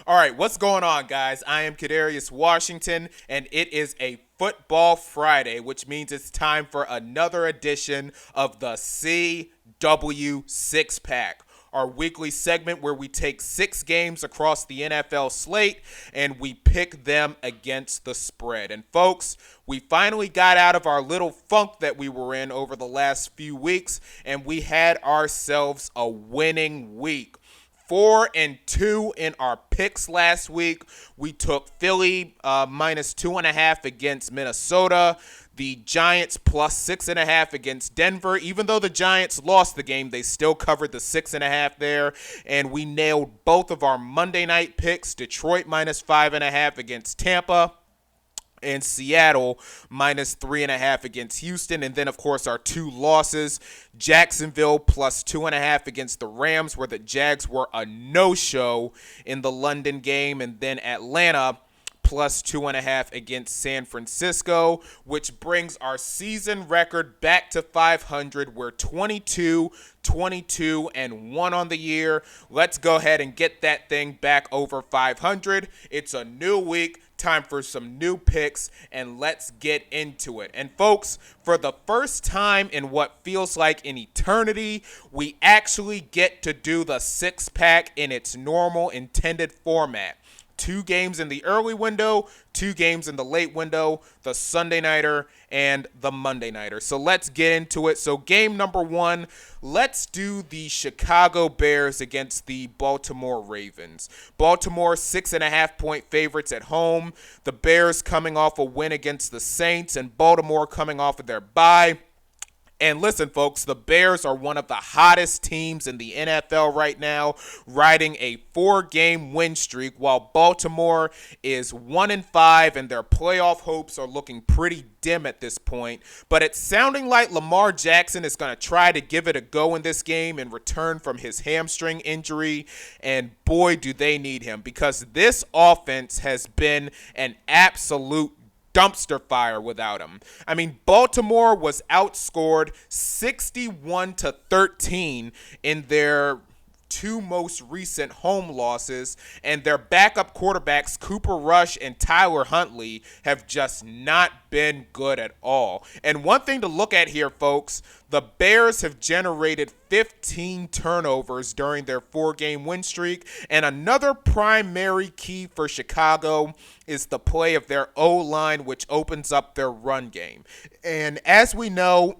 All right, what's going on, guys? I am Kadarius Washington, and it is a Football Friday, which means it's time for another edition of the CW Six Pack, our weekly segment where we take 6 games across the NFL slate and we pick them against the spread. And folks, we finally got out of our little funk that we were in over the last few weeks, and we had ourselves a winning week. 4-2 in our picks last week. We took Philly minus 2.5 against Minnesota. The Giants plus 6.5 against Denver. Even though the Giants lost the game, they still covered the 6.5 there. And we nailed both of our Monday night picks. Detroit minus 5.5 against Tampa. And Seattle minus 3.5 against Houston. And then, of course, our 2 losses. Jacksonville plus 2.5 against the Rams, where the Jags were a no-show in the London game. And then Atlanta plus 2.5 against San Francisco, which brings our season record back to 500. We're 22-1 on the year. Let's go ahead and get that thing back over 500. It's a new week. Time for some new picks, and let's get into it. And folks, for the first time in what feels like an eternity, we actually get to do the 6-pack in its normal intended format. 2 games in the early window, 2 games in the late window, the Sunday Nighter and the Monday Nighter. So let's get into it. So game number 1, let's do the Chicago Bears against the Baltimore Ravens. Baltimore 6.5-point favorites at home. The Bears coming off a win against the Saints, and Baltimore coming off of their bye. And listen, folks, the Bears are one of the hottest teams in the NFL right now, riding a 4-game win streak, while Baltimore is 1-5, and their playoff hopes are looking pretty dim at this point. But it's sounding like Lamar Jackson is going to try to give it a go in this game in return from his hamstring injury. And boy, do they need him, because this offense has been an absolute dumpster fire without him. I mean, Baltimore was outscored 61-13 in their 2 most recent home losses, and their backup quarterbacks Cooper Rush and Tyler Huntley have just not been good at all. And one thing to look at here, folks, the Bears have generated 15 turnovers during their 4-game win streak, and another primary key for Chicago is the play of their O-line, which opens up their run game. And as we know,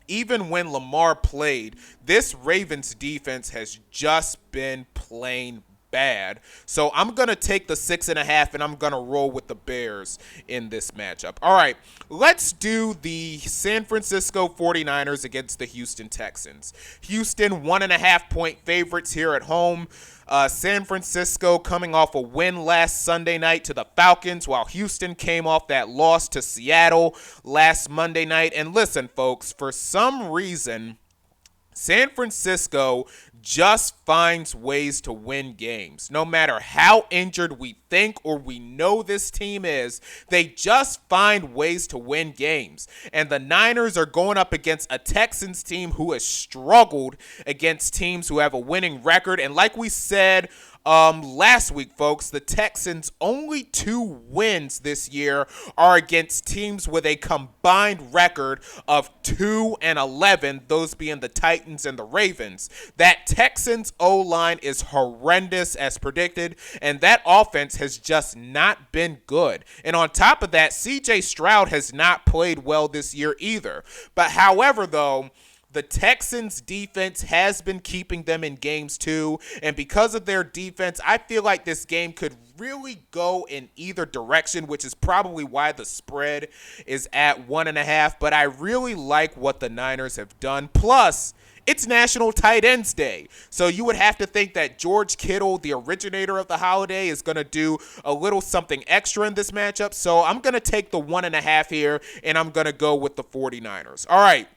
even when Lamar played, this Ravens defense has just been plain bad. So I'm going to take the 6.5, and I'm going to roll with the Bears in this matchup. All right, let's do the San Francisco 49ers against the Houston Texans. Houston 1.5-point favorites here at home. San Francisco coming off a win last Sunday night to the Falcons, while Houston came off that loss to Seattle last Monday night. And listen, folks, for some reason, San Francisco just finds ways to win games. No matter how injured we think or we know this team is, they just find ways to win games. And the Niners are going up against a Texans team who has struggled against teams who have a winning record. And like we said last week, folks, the Texans' only 2 wins this year are against teams with a combined record of 2-11, those being the Titans and the Ravens. That Texans O-line is horrendous as predicted, and that offense has just not been good. And on top of that, CJ Stroud has not played well this year either. But however, though, the Texans' defense has been keeping them in games too, and because of their defense, I feel like this game could really go in either direction, which is probably why the spread is at 1.5, but I really like what the Niners have done. Plus, it's National Tight Ends Day, so you would have to think that George Kittle, the originator of the holiday, is going to do a little something extra in this matchup, so I'm going to take the 1.5 here, and I'm going to go with the 49ers. All right.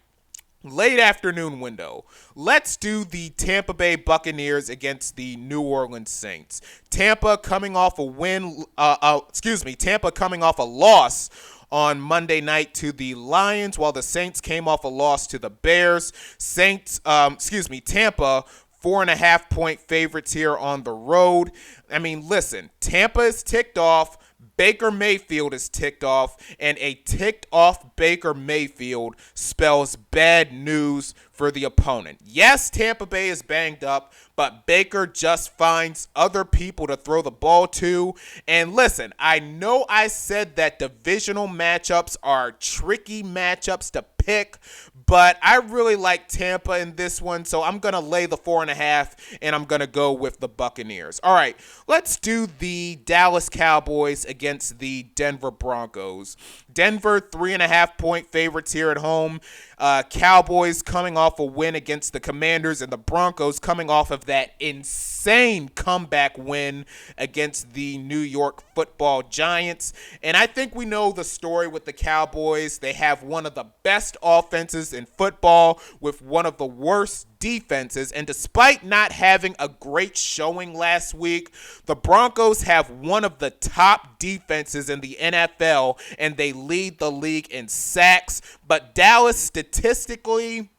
Late afternoon window. Let's do the Tampa Bay Buccaneers against the New Orleans Saints. Tampa coming off a loss on Monday night to the Lions, while the Saints came off a loss to the Bears. Tampa 4.5-point favorites here on the road. I mean, listen, Tampa is ticked off. Baker Mayfield is ticked off, and a ticked off Baker Mayfield spells bad news for the opponent. Yes, Tampa Bay is banged up, but Baker just finds other people to throw the ball to. And listen, I know I said that divisional matchups are tricky matchups to pick, but I really like Tampa in this one, so I'm going to lay the 4.5, and I'm going to go with the Buccaneers. All right, let's do the Dallas Cowboys against the Denver Broncos. Denver, 3.5-point favorites here at home. Cowboys coming off a win against the Commanders, and the Broncos coming off of that insane comeback win against the New York Football Giants. And I think we know the story with the Cowboys. They have one of the best offenses in football with one of the worst defenses, and despite not having a great showing last week, the Broncos have one of the top defenses in the NFL, and they lead the league in sacks. But Dallas statistically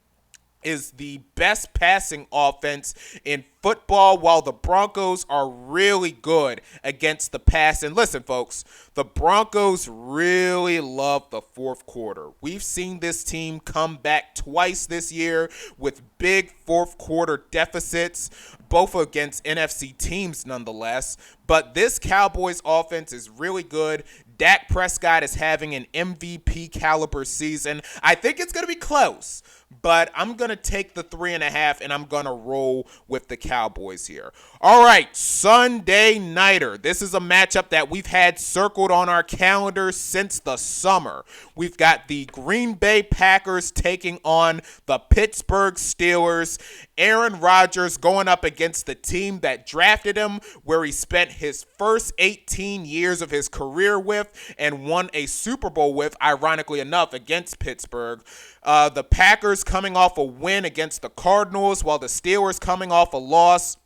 is the best passing offense in football, while the Broncos are really good against the pass. And listen, folks, the Broncos really love the fourth quarter. We've seen this team come back twice this year with big fourth quarter deficits, both against NFC teams nonetheless. But this Cowboys offense is really good. Dak Prescott is having an MVP caliber season. I think it's going to be close, but I'm going to take the 3.5, and I'm going to roll with the Cowboys here. All right, Sunday Nighter. This is a matchup that we've had circled on our calendar since the summer. We've got the Green Bay Packers taking on the Pittsburgh Steelers. Aaron Rodgers going up against the team that drafted him, where he spent his first 18 years of his career with and won a Super Bowl with, ironically enough, against Pittsburgh. The Packers coming off a win against the Cardinals, while the Steelers coming off a loss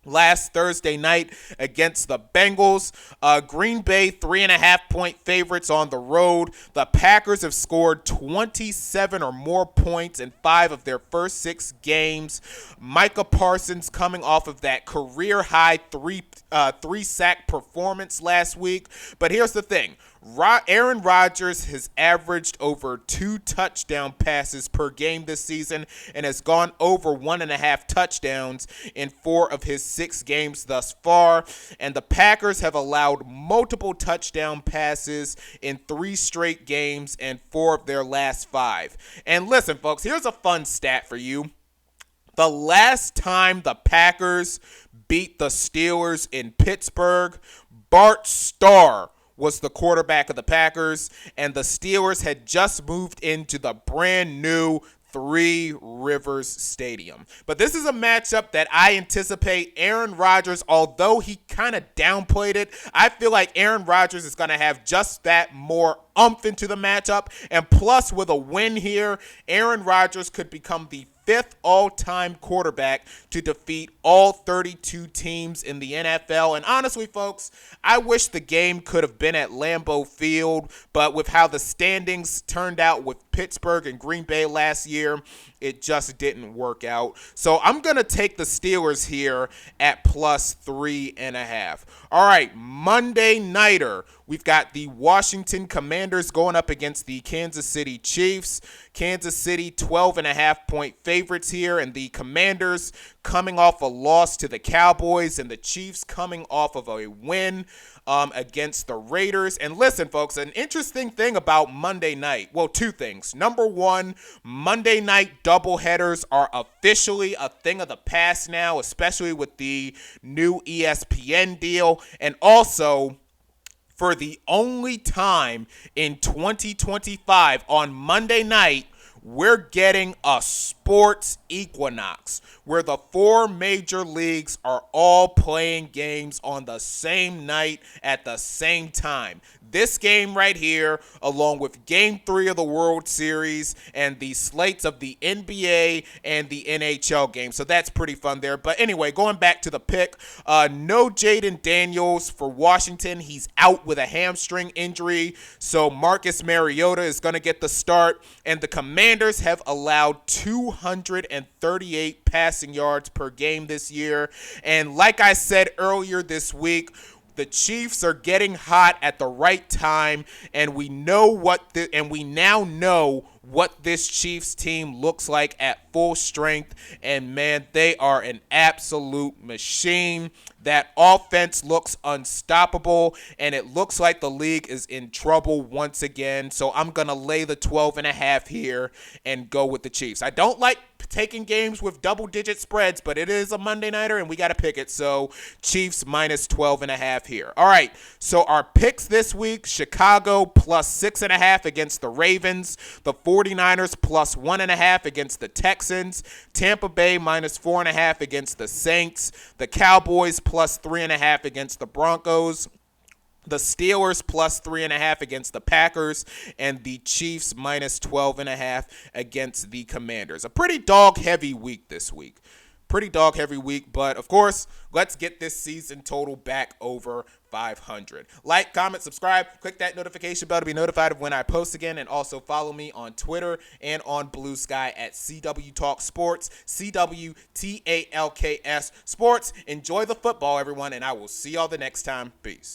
last Thursday night against the Bengals. Green Bay, 3.5-point favorites on the road. The Packers have scored 27 or more points in 5 of their first 6 games. Micah Parsons coming off of that career-high 3-sack performance last week. But here's the thing. Aaron Rodgers has averaged over 2 touchdown passes per game this season and has gone over 1.5 touchdowns in 4 of his 6 games thus far. And the Packers have allowed multiple touchdown passes in 3 straight games and 4 of their last 5. And listen, folks, here's a fun stat for you. The last time the Packers beat the Steelers in Pittsburgh, Bart Starr was the quarterback of the Packers, and the Steelers had just moved into the brand new Three Rivers Stadium. But this is a matchup that I anticipate Aaron Rodgers, although he kind of downplayed it, I feel like Aaron Rodgers is going to have just that more oomph into the matchup. And plus, with a win here, Aaron Rodgers could become the 5th all-time quarterback to defeat all 32 teams in the NFL. And honestly, folks, I wish the game could have been at Lambeau Field, but with how the standings turned out with Pittsburgh and Green Bay last year, it just didn't work out. So I'm going to take the Steelers here at plus 3.5. All right, Monday Nighter. We've got the Washington Commanders going up against the Kansas City Chiefs. Kansas City 12.5-point favorites here, and the Commanders coming off a loss to the Cowboys, and the Chiefs coming off of a win against the Raiders. And listen, folks, an interesting thing about Monday night, well, 2 things. Number 1, Monday night doubleheaders are officially a thing of the past now, especially with the new ESPN deal. And also, for the only time in 2025 on Monday night, we're getting a sports equinox where the 4 major leagues are all playing games on the same night at the same time. This game right here, along with Game 3 of the World Series and the slates of the NBA and the NHL game. So that's pretty fun there. But anyway, going back to the pick, no Jaden Daniels for Washington. He's out with a hamstring injury. So Marcus Mariota is going to get the start. And the Commanders have allowed 200 238 passing yards per game this year. And like I said earlier this week, the Chiefs are getting hot at the right time, and we now know what this Chiefs team looks like at full strength. And man, they are an absolute machine. That offense looks unstoppable, and it looks like the league is in trouble once again. So I'm going to lay the 12.5 here and go with the Chiefs. I don't like taking games with double-digit spreads, but it is a Monday nighter, and we got to pick it. So Chiefs minus 12.5 here. All right, so our picks this week, Chicago plus 6.5 against the Ravens, the 49ers plus 1.5 against the Texans, Tampa Bay minus 4.5 against the Saints, the Cowboys plus 3.5 against the Broncos, the Steelers plus 3.5 against the Packers, and the Chiefs minus 12.5 against the Commanders. A pretty dog-heavy week this week. Pretty dog-heavy week, but of course, let's get this season total back over 500. Like, comment, subscribe, click that notification bell to be notified of when I post again, and also follow me on Twitter and on Bluesky at CW Talk Sports, CWTALKS Sports. Enjoy the football, everyone, and I will see y'all the next time. Peace.